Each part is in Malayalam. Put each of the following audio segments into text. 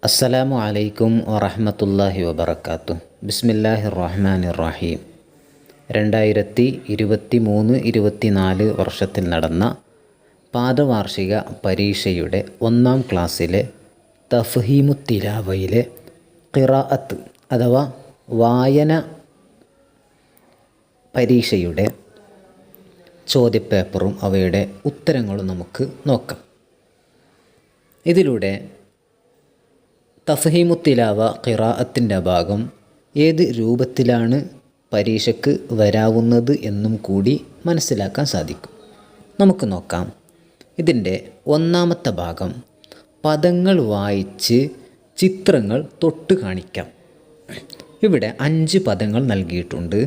അസ്സലാമു അലൈക്കും വറഹ്മത്തുള്ളാഹി വബറകാതുഹു. ബിസ്മില്ലാഹിർ റഹ്മാനിർ റഹീം. 2023-24 വർഷത്തിൽ നടന്ന പാദവാർഷിക പരീക്ഷയുടെ 1-ാം ക്ലാസ്സിലെ തഫ്ഹീമു തിലാവയിലെ ഖിറാഅത്ത് അഥവാ വായന പരീക്ഷയുടെ ചോദ്യപേപ്പറും അവയുടെ ഉത്തരങ്ങളും നമുക്ക് നോക്കാം. ഇതിലൂടെ തഫ്ഹീമു തിലാവ ഖിറാഅത്തിൻ്റെ ഭാഗം ഏത് രൂപത്തിലാണ് പരീക്ഷയ്ക്ക് വരാവുന്നത് എന്നും കൂടി മനസ്സിലാക്കാൻ സാധിക്കും. നമുക്ക് നോക്കാം. ഇതിൻ്റെ 1-ാമത്തെ ഭാഗം പദങ്ങൾ വായിച്ച് ചിത്രങ്ങൾ തൊട്ട് കാണിക്കാം. ഇവിടെ 5 പദങ്ങൾ നൽകിയിട്ടുണ്ട്.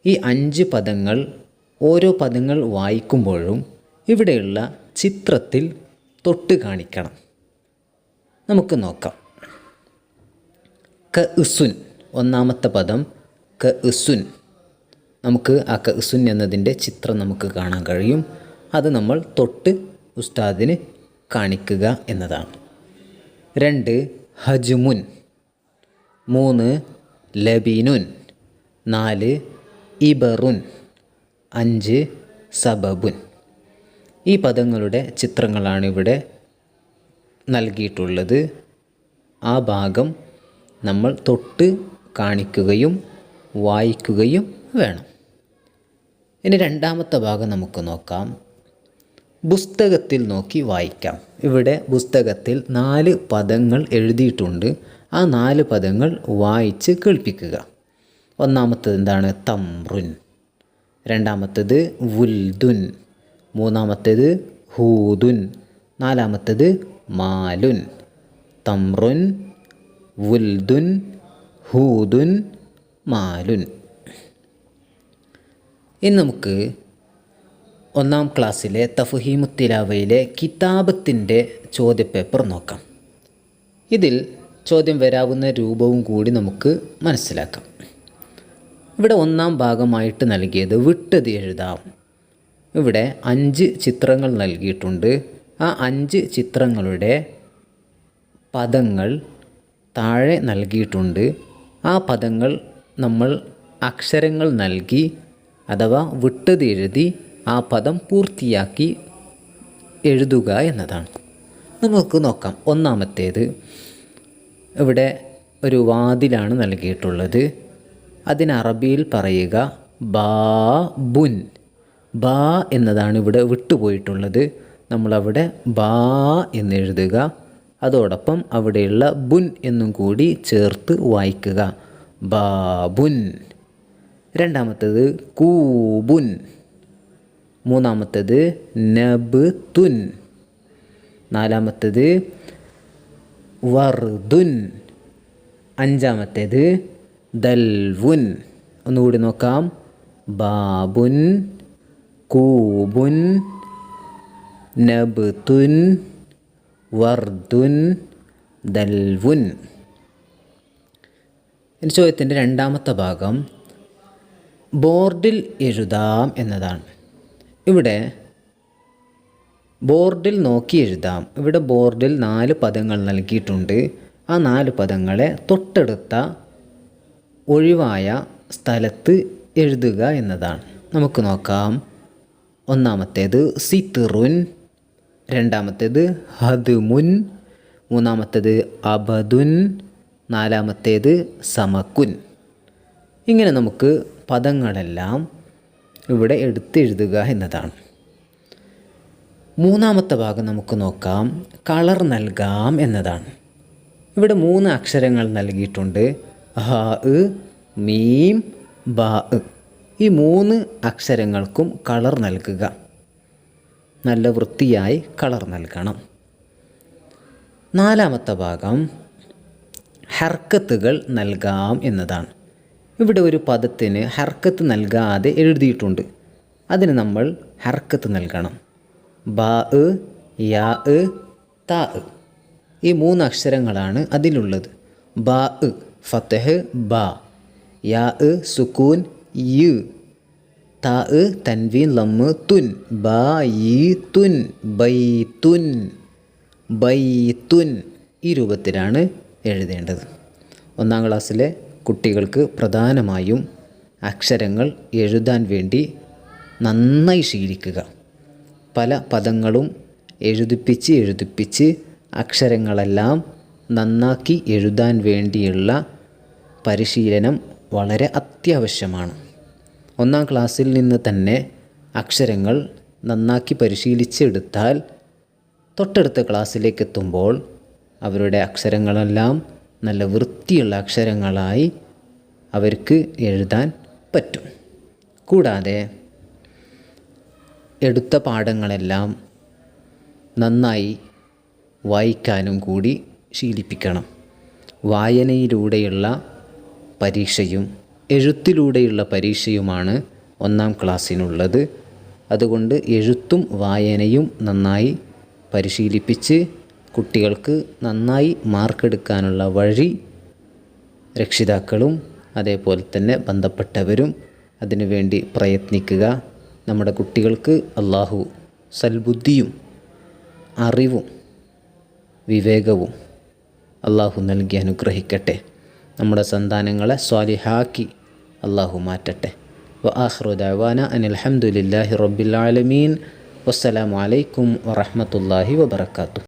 ഈ 5 പദങ്ങൾ ഓരോ പദങ്ങൾ വായിക്കുമ്പോഴും ഇവിടെയുള്ള ചിത്രത്തിൽ തൊട്ട് കാണിക്കണം. നമുക്ക് നോക്കാം. കഅ്സുൻ, 1-ാമത്തെ പദം കഅ്സുൻ. നമുക്ക് ആ കഅ്സുൻ എന്നതിൻ്റെ ചിത്രം നമുക്ക് കാണാൻ കഴിയും. അത് നമ്മൾ തൊട്ട് ഉസ്താദിന് കാണിക്കുക എന്നതാണ്. 2 ഹജ്മുൻ, 3 ലബീനുൻ, 4 ഇബറുൻ, 5 സബബുൻ. ഈ പദങ്ങളുടെ ചിത്രങ്ങളാണ് ഇവിടെ നൽകിയിട്ടുള്ളത്. ആ ഭാഗം നമ്മൾ തൊട്ട് കാണിക്കുകയും വായിക്കുകയും വേണം. ഇനി 2-ാമത്തെ ഭാഗം നമുക്ക് നോക്കാം. പുസ്തകത്തിൽ നോക്കി വായിക്കാം. ഇവിടെ പുസ്തകത്തിൽ 4 പദങ്ങൾ എഴുതിയിട്ടുണ്ട്. ആ 4 പദങ്ങൾ വായിച്ച് കേൾപ്പിക്കുക. 1-ാമത്തേത് എന്താണ്? തംറുൻ. 2-ാമത്തേത് വുൽദുൻ. 3-ാമത്തേത് ഹൂദുൻ. 4-ാമത്തേത് മാലുൻ. തംറുൻ, വുൽദുൻ, ഹൂദുൻ, മാലുൻ. ഇനി നമുക്ക് 1-ാം ക്ലാസ്സിലെ തഫ്ഹീമു തിലാവയിലെ കിതാബത്തിൻ്റെ ചോദ്യപേപ്പർ നോക്കാം. ഇതിൽ ചോദ്യം വരാവുന്ന രൂപവും കൂടി നമുക്ക് മനസ്സിലാക്കാം. ഇവിടെ 1-ാം ഭാഗമായിട്ട് നൽകിയത് വിട്ടത് എഴുതാം. ഇവിടെ 5 ചിത്രങ്ങൾ നൽകിയിട്ടുണ്ട്. ആ 5 ചിത്രങ്ങളുടെ പദങ്ങൾ താഴെ നൽകിയിട്ടുണ്ട്. ആ പദങ്ങൾ നമ്മൾ അക്ഷരങ്ങൾ നൽകി അഥവാ വിട്ടത് എഴുതി ആ പദം പൂർത്തിയാക്കി എഴുതുക എന്നതാണ്. നമുക്ക് നോക്കാം. 1-ാമത്തേത് ഇവിടെ ഒരു വാതിലാണ് നൽകിയിട്ടുള്ളത്. അതിന് അറബിയിൽ പറയുക ബാബുൻ. ബാ എന്നതാണ് ഇവിടെ വിട്ടുപോയിട്ടുള്ളത്. നമ്മളവിടെ ബാ എന്നെഴുതുക. അതോടൊപ്പം അവിടെയുള്ള ബുൻ എന്നും കൂടി ചേർത്ത് വായിക്കുക. ബാബുൻ. 2-ാമത്തേത് കൂബുൻ. 3-ാമത്തേത് നബ്തുൻ. 4-ാമത്തേത് വർദുൻ. 5-ാമത്തേത് ദൽവുൻ. ഒന്നുകൂടി നോക്കാം. ബാബുൻ, കൂബുൻ, നബ്തുൻ, വർദുൻ, ദൽവുൻ. ഈ ചോദ്യത്തിൻ്റെ 2-ാമത്തെ ഭാഗം ബോർഡിൽ എഴുതാം എന്നതാണ്. ഇവിടെ ബോർഡിൽ നോക്കി എഴുതാം. ഇവിടെ ബോർഡിൽ 4 പദങ്ങൾ നൽകിയിട്ടുണ്ട്. ആ 4 പദങ്ങളെ തൊട്ടടുത്ത ഒഴിവായ സ്ഥലത്ത് എഴുതുക എന്നതാണ്. നമുക്ക് നോക്കാം. 1-ാമത്തേത് സിത്റുൻ. 2-ാമത്തേത് ഹദ്മുൻ. 3-ാമത്തേത് അബദുൻ. 4-ാമത്തേത് സമക്കുൻ. ഇങ്ങനെ നമുക്ക് പദങ്ങളെല്ലാം ഇവിടെ എടുത്തെഴുതുക എന്നതാണ്. 3-ാമത്തെ ഭാഗം നമുക്ക് നോക്കാം. കളർ നൽകാം എന്നതാണ്. ഇവിടെ 3 അക്ഷരങ്ങൾ നൽകിയിട്ടുണ്ട്. ഹാ, മീം, ബാ. ഈ 3 അക്ഷരങ്ങൾക്കും കളർ നൽകുക. നല്ല വൃത്തിയായി കളർ നൽകണം. 4-ാമത്തെ ഭാഗം ഹർക്കത്തുകൾ നൽകാം എന്നതാണ്. ഇവിടെ ഒരു പദത്തിന് ഹർക്കത്ത് നൽകാതെ എഴുതിയിട്ടുണ്ട്. അതിന് നമ്മൾ ഹർക്കത്ത് നൽകണം. ബാ, യാ, താ. ഈ 3 അക്ഷരങ്ങളാണ് അതിലുള്ളത്. ബാ ഫത്ഹ് ബാ, യാ സുക്കൂൻ യു, താ തൻവീൻ ലമ്മ് തുൻ, ബൈത്തുൻ, ബൈത്തുൻ, ബൈത്തുൻ. ഈ രൂപത്തിലാണ് എഴുതേണ്ടത്. 1-ാം ക്ലാസ്സിലെ കുട്ടികൾക്ക് പ്രധാനമായും അക്ഷരങ്ങൾ എഴുതാൻ വേണ്ടി നന്നായി ശീലിക്കുക. പല പദങ്ങളും എഴുതിപ്പിച്ച് അക്ഷരങ്ങളെല്ലാം നന്നാക്കി എഴുതാൻ വേണ്ടിയുള്ള പരിശീലനം വളരെ അത്യാവശ്യമാണ്. 1-ാം ക്ലാസ്സിൽ നിന്ന് തന്നെ അക്ഷരങ്ങൾ നന്നാക്കി പരിശീലിച്ചെടുത്താൽ തൊട്ടടുത്ത ക്ലാസ്സിലേക്ക് എത്തുമ്പോൾ അവരുടെ അക്ഷരങ്ങളെല്ലാം നല്ല വൃത്തിയുള്ള അക്ഷരങ്ങളായി അവർക്ക് എഴുതാൻ പറ്റും. കൂടാതെ എടുത്ത പാഠങ്ങളെല്ലാം നന്നായി വായിക്കാനും കൂടി ശീലിപ്പിക്കണം. വായനയിലൂടെയുള്ള പരീക്ഷയും എഴുത്തിലൂടെയുള്ള പരീക്ഷയുമാണ് 1-ാം ക്ലാസ്സിനുള്ളത്. അതുകൊണ്ട് എഴുത്തും വായനയും നന്നായി പരിശീലിപ്പിച്ച് കുട്ടികൾക്ക് നന്നായി മാർക്കെടുക്കാനുള്ള വഴി രക്ഷിതാക്കളും അതേപോലെ തന്നെ ബന്ധപ്പെട്ടവരും അതിനുവേണ്ടി പ്രയത്നിക്കുക. നമ്മുടെ കുട്ടികൾക്ക് അള്ളാഹു സൽബുദ്ധിയും അറിവും വിവേകവും അള്ളാഹു നൽകി അനുഗ്രഹിക്കട്ടെ. നമ്മുടെ സന്താനങ്ങളെ സ്വാലിഹാക്കി അള്ളാഹു മാറ്റട്ടെ. വആഖിറു ദഅവാന അനിൽ ഹംദുലില്ലാഹി റബ്ബിൽ ആലമീൻ. വസ്സലാമു അലൈക്കും വറഹ്മത്തുള്ളാഹി വബറകാതുഹു.